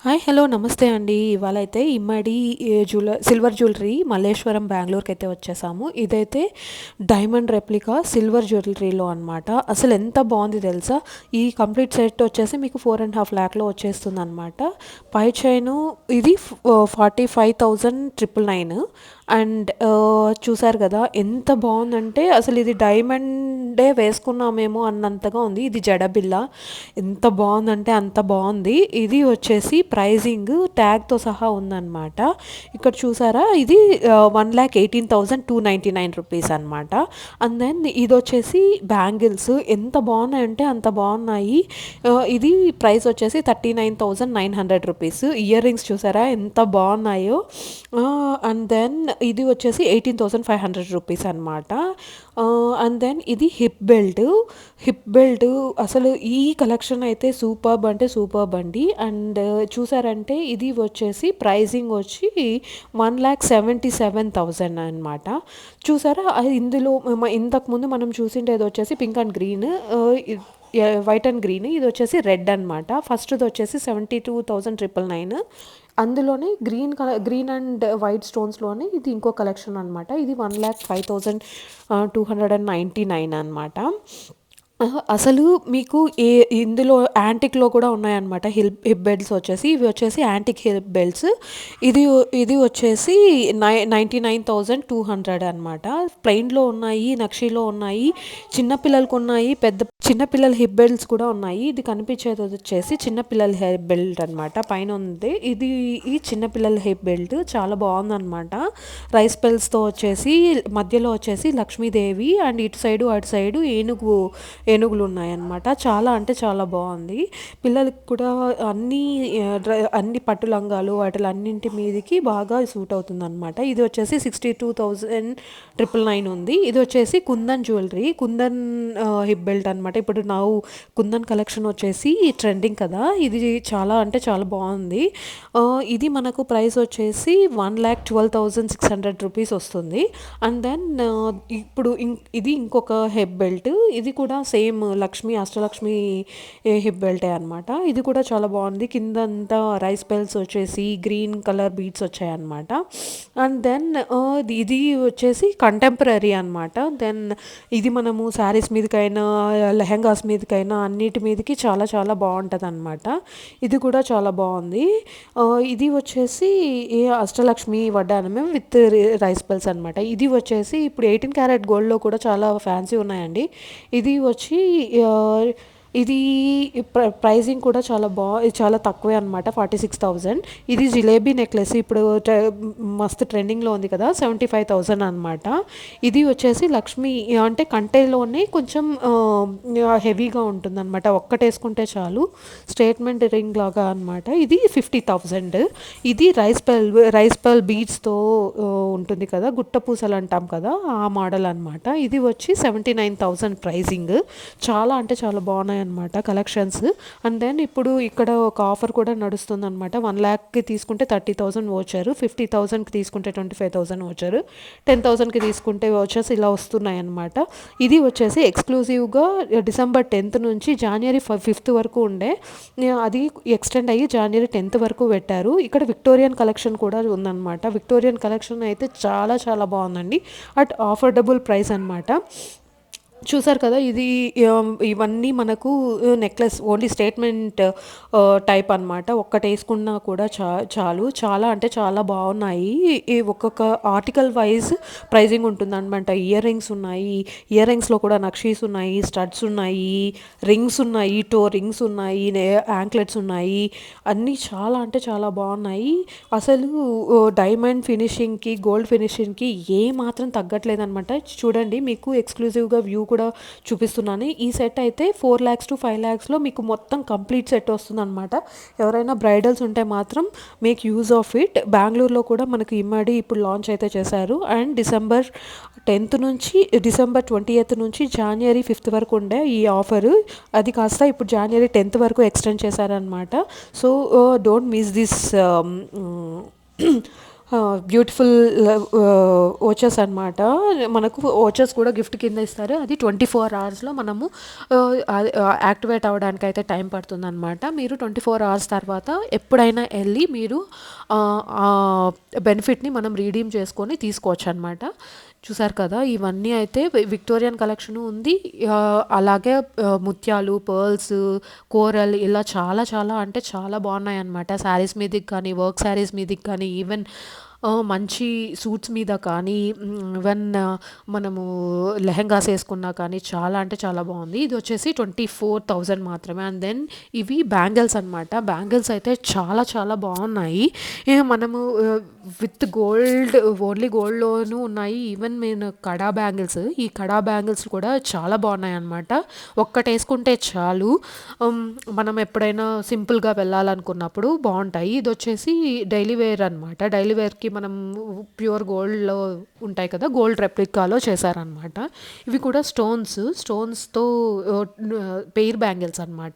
Hi hello నమస్తే అండి. ఇవాళ అయితే ఇమ్మడి సిల్వర్ జ్యువెలరీ మల్లేశ్వరం బెంగళూరుకి అయితే వచ్చేసాము. ఇదైతే డైమండ్ రెప్లికా సిల్వర్ జ్యువెలరీలో అనమాట. అసలు ఎంత బాగుంది తెలుసా. ఈ కంప్లీట్ సెట్ వచ్చేసి మీకు 4.5 lakhలో వచ్చేస్తుంది అనమాట. పై చైను ఇది 45,999. అండ్ చూసారు కదా ఎంత బాగుందంటే అసలు ఇది డైమండే వేసుకున్నామేమో అన్నంతగా ఉంది. ఇది జడబిల్ల ఎంత బాగుందంటే అంత బాగుంది. ఇది వచ్చేసి ప్రైజింగ్ ట్యాగ్తో సహా ఉందన్నమాట. ఇక్కడ చూసారా ఇది 1,18,299 రూపీస్ అనమాట. అండ్ దెన్ ఇది వచ్చేసి బ్యాంగిల్స్ ఎంత బాగున్నాయంటే అంత బాగున్నాయి. ఇది ప్రైస్ వచ్చేసి 39,900 రూపీస్. ఇయర్ రింగ్స్ చూసారా ఎంత బాగున్నాయో. అండ్ దెన్ ఇది వచ్చేసి 18,500 రూపీస్ అనమాట. అండ్ దెన్ ఇది హిప్ బెల్ట్ అసలు ఈ కలెక్షన్ అయితే సూపర్బ్ అంటే సూపర్బ్ అండి. అండ్ చూసారంటే ఇది వచ్చేసి ప్రైజింగ్ వచ్చి 1,77,000 అనమాట. చూసారా ఇందులో ఇంతకుముందు మనం చూసిండేది వచ్చేసి pink and green, white and green. ఇది వచ్చేసి రెడ్ అనమాట. ఫస్ట్ది వచ్చేసి 72,999. అందులోనే గ్రీన్ అండ్ వైట్ స్టోన్స్లోనే ఇది ఇంకో కలెక్షన్ అనమాట. ఇది 1,05,299 అనమాట. అసలు మీకు ఇందులో యాంటిక్లో కూడా ఉన్నాయన్నమాట. హిప్ బెల్ట్స్ వచ్చేసి ఇవి వచ్చేసి యాంటిక్ హిప్ బెల్ట్స్. ఇది ఇది వచ్చేసి 99,200 అనమాట. ప్లెయిన్లో ఉన్నాయి, నక్షీలో ఉన్నాయి, చిన్నపిల్లలకు ఉన్నాయి, చిన్నపిల్లల హిప్ బెల్ట్స్ కూడా ఉన్నాయి. ఇది కనిపించేది వచ్చేసి చిన్నపిల్లల హిప్ బెల్ట్ అనమాట. పైన ఉంది ఇది ఈ చిన్నపిల్లల హిప్ బెల్ట్ చాలా బాగుందన్నమాట. రైస్ పెల్స్తో వచ్చేసి మధ్యలో వచ్చేసి లక్ష్మీదేవి అండ్ ఇటు సైడు అటు సైడు ఏనుగులు ఉన్నాయన్నమాట. చాలా అంటే చాలా బాగుంది. పిల్లలకి కూడా అన్ని పట్టు లంగాలు వాటిలన్నింటి మీదకి బాగా సూట్ అవుతుంది అనమాట. ఇది వచ్చేసి 62,999 ఉంది. ఇది వచ్చేసి kundan jewellery, kundan hip belt అనమాట. ఇప్పుడు కుందన్ కలెక్షన్ వచ్చేసి ట్రెండింగ్ కదా. ఇది చాలా అంటే చాలా బాగుంది. ఇది మనకు ప్రైస్ వచ్చేసి 1,12,600 రూపీస్ వస్తుంది. అండ్ దెన్ ఇప్పుడు ఇది ఇంకొక హిప్ బెల్ట్. ఇది కూడా సేమ్ అష్టలక్ష్మి హిప్ బెల్టే అనమాట. ఇది కూడా చాలా బాగుంది. కింద అంతా రైస్ పెల్స్ వచ్చేసి గ్రీన్ కలర్ బీడ్స్ వచ్చాయన్నమాట. అండ్ దెన్ ఇది వచ్చేసి కంటెంపరీ అనమాట. దెన్ ఇది మనము శారీస్ మీదకైనా లెహెంగాస్ మీదకైనా అన్నిటి మీదకి చాలా చాలా బాగుంటుంది అనమాట. ఇది కూడా చాలా బాగుంది. ఇది వచ్చేసి అష్టలక్ష్మి వడ్డానమే విత్ రైస్ పెల్స్ అనమాట. ఇది వచ్చేసి ఇప్పుడు 18 క్యారెట్ గోల్డ్లో కూడా చాలా ఫ్యాన్సీ ఉన్నాయండి. ఇది వచ్చి ఇది ప్రైజింగ్ కూడా చాలా తక్కువే అనమాట. 46,000. ఇది జిలేబీ నెక్లెస్ ఇప్పుడు మస్తు ట్రెండింగ్లో ఉంది కదా, 75,000 అనమాట. ఇది వచ్చేసి లక్ష్మి అంటే కంటేలోనే కొంచెం హెవీగా ఉంటుంది అనమాట. ఒక్కటేసుకుంటే చాలు స్టేట్మెంట్ రింగ్ లాగా అనమాట. ఇది 50,000. ఇది రైస్ పర్ల్ బీడ్స్తో ఉంటుంది కదా, గుట్ట పూసలు అంటాం కదా, ఆ మోడల్ అనమాట. ఇది వచ్చి 79,000 ప్రైజింగ్. చాలా అంటే చాలా బాగున్నాయి అనమాట కలెక్షన్స్. అండ్ దెన్ ఇప్పుడు ఇక్కడ ఒక ఆఫర్ కూడా నడుస్తుంది అనమాట. 1,00,000కి తీసుకుంటే 30,000 వచ్చారు, 50,000కి తీసుకుంటే 25,000 వచ్చారు, 10,000కి తీసుకుంటే వచ్చేసి ఇలా వస్తున్నాయి అనమాట. ఇది వచ్చేసి ఎక్స్క్లూజివ్గా December 10th నుంచి January 5th వరకు ఉండే, అది ఎక్స్టెండ్ అయ్యి January 10th వరకు పెట్టారు. ఇక్కడ విక్టోరియన్ కలెక్షన్ కూడా ఉందన్నమాట. విక్టోరియన్ కలెక్షన్ అయితే చాలా చాలా బాగుందండి, అట్ ఆఫర్డబుల్ ప్రైస్ అనమాట. చూసారు కదా ఇది ఇవన్నీ మనకు నెక్లెస్ ఓన్లీ స్టేట్మెంట్ టైప్ అనమాట. ఒక్కటి వేసుకున్నా కూడా చాలు. చాలా అంటే చాలా బాగున్నాయి. ఈ ఒక్కొక్క ఆర్టికల్ వైజ్ ప్రైజింగ్ ఉంటుంది అనమాట. ఇయర్ రింగ్స్ ఉన్నాయి, ఇయర్ రింగ్స్లో కూడా నక్షీస్ ఉన్నాయి, స్టడ్స్ ఉన్నాయి, రింగ్స్ ఉన్నాయి, రింగ్స్ ఉన్నాయి, యాంక్లెట్స్ ఉన్నాయి. అన్నీ చాలా అంటే చాలా బాగున్నాయి. అసలు డైమండ్ ఫినిషింగ్కి గోల్డ్ ఫినిషింగ్కి ఏ మాత్రం తగ్గట్లేదు అనమాట. చూడండి మీకు ఎక్స్క్లూజివ్గా వ్యూ కూడా చూపిస్తున్నాను. ఈ సెట్ అయితే 4 lakhs to 5 lakhsలో మీకు మొత్తం కంప్లీట్ సెట్ వస్తుంది అనమాట. ఎవరైనా బ్రైడల్స్ ఉంటే మాత్రం మేక్ యూజ్ ఆఫ్ ఇట్. బెంగళూరులో కూడా మనకు ఇమ్మడి ఇప్పుడు లాంచ్ అయితే చేశారు. అండ్ December 10th నుంచి December 20th నుంచి January 5th వరకు ఉండే ఈ ఆఫరు, అది కాస్త ఇప్పుడు January 10th వరకు ఎక్స్టెండ్ చేశారనమాట. So don't miss this beautiful vouchers అనమాట. మనకు ఓచర్స్ కూడా గిఫ్ట్ కింద ఇస్తారు. అది 24 అవర్స్లో మనము యాక్టివేట్ అవ్వడానికి అయితే టైం పడుతుందన్నమాట. మీరు 24 అవర్స్ తర్వాత ఎప్పుడైనా వెళ్ళి మీరు బెనిఫిట్ని మనం రీడీమ్ చేసుకొని తీసుకోవచ్చు అనమాట. చూసారు కదా, ఇవన్నీ అయితే విక్టోరియన్ కలెక్షన్ ఉంది. అలాగే ముత్యాలు, పర్ల్స్, కోరల్ ఇలా చాలా చాలా అంటే చాలా బాగున్నాయి అనమాట. శారీస్ మీదకి కానీ, వర్క్ శారీస్ మీదకి కానీ, ఈవెన్ మంచి సూట్స్ మీద కానీ, ఈవెన్ మనము లెహెంగాస్ వేసుకున్నా కానీ చాలా అంటే చాలా బాగుంది. ఇది వచ్చేసి 24,000 మాత్రమే. అండ్ దెన్ ఇవి బ్యాంగిల్స్ అనమాట. బ్యాంగిల్స్ అయితే చాలా చాలా బాగున్నాయి. మనము విత్ గోల్డ్, ఓన్లీ గోల్డ్లోనూ ఉన్నాయి. ఈవెన్ నేను కడా బ్యాంగిల్స్, ఈ కడా బ్యాంగిల్స్ కూడా చాలా బాగున్నాయి అనమాట. ఒక్కటి వేసుకుంటే చాలు, మనం ఎప్పుడైనా సింపుల్గా వెళ్ళాలనుకున్నప్పుడు బాగుంటాయి. ఇది వచ్చేసి డైలీ వేర్ అనమాట. డైలీ వేర్కి మనం ప్యూర్ గోల్డ్లో ఉంటాయి కదా, గోల్డ్ రెప్లికాలో చేశారనమాట. ఇవి కూడా స్టోన్స్తో పెయిర్ బ్యాంగిల్స్ అనమాట.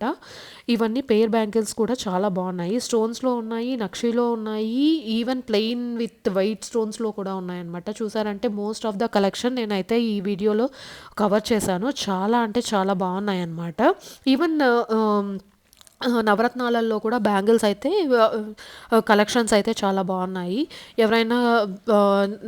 ఇవన్నీ పెయిర్ బ్యాంగిల్స్ కూడా చాలా బాగున్నాయి. స్టోన్స్లో ఉన్నాయి, నక్షీలో ఉన్నాయి, ఈవెన్ ప్లెయిన్ విత్ వైట్ స్టోన్స్లో కూడా ఉన్నాయన్నమాట. చూసారంటే మోస్ట్ ఆఫ్ ద కలెక్షన్ నేనైతే ఈ వీడియోలో కవర్ చేశాను. చాలా అంటే చాలా బాగున్నాయి అన్నమాట. ఈవెన్ నవరత్నాలలో కూడా బ్యాంగిల్స్ అయితే కలెక్షన్స్ అయితే చాలా బాగున్నాయి. ఎవరైనా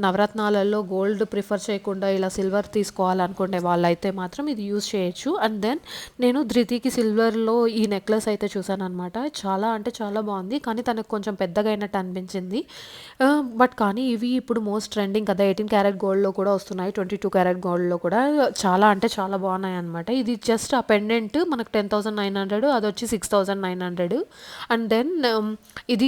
నవరత్నాలలో గోల్డ్ ప్రిఫర్ చేయకుండా ఇలా సిల్వర్ తీసుకోవాలనుకునే వాళ్ళైతే మాత్రం ఇది యూజ్ చేయొచ్చు. అండ్ దెన్ నేను ధృతికి సిల్వర్లో ఈ నెక్లెస్ అయితే చూసాను అనమాట. చాలా అంటే చాలా బాగుంది, కానీ తనకు కొంచెం పెద్దగా అయినట్టు అనిపించింది. బట్ కానీ ఇవి ఇప్పుడు మోస్ట్ ట్రెండింగ్ కదా, 18 క్యారెట్ గోల్డ్లో కూడా వస్తున్నాయి, 22 క్యారెట్ గోల్డ్లో కూడా చాలా అంటే చాలా బాగున్నాయి అనమాట. ఇది జస్ట్ ఆ పెండెంట్ మనకు 10,900, అది వచ్చి 6,900. అండ్ దెన్ ఇది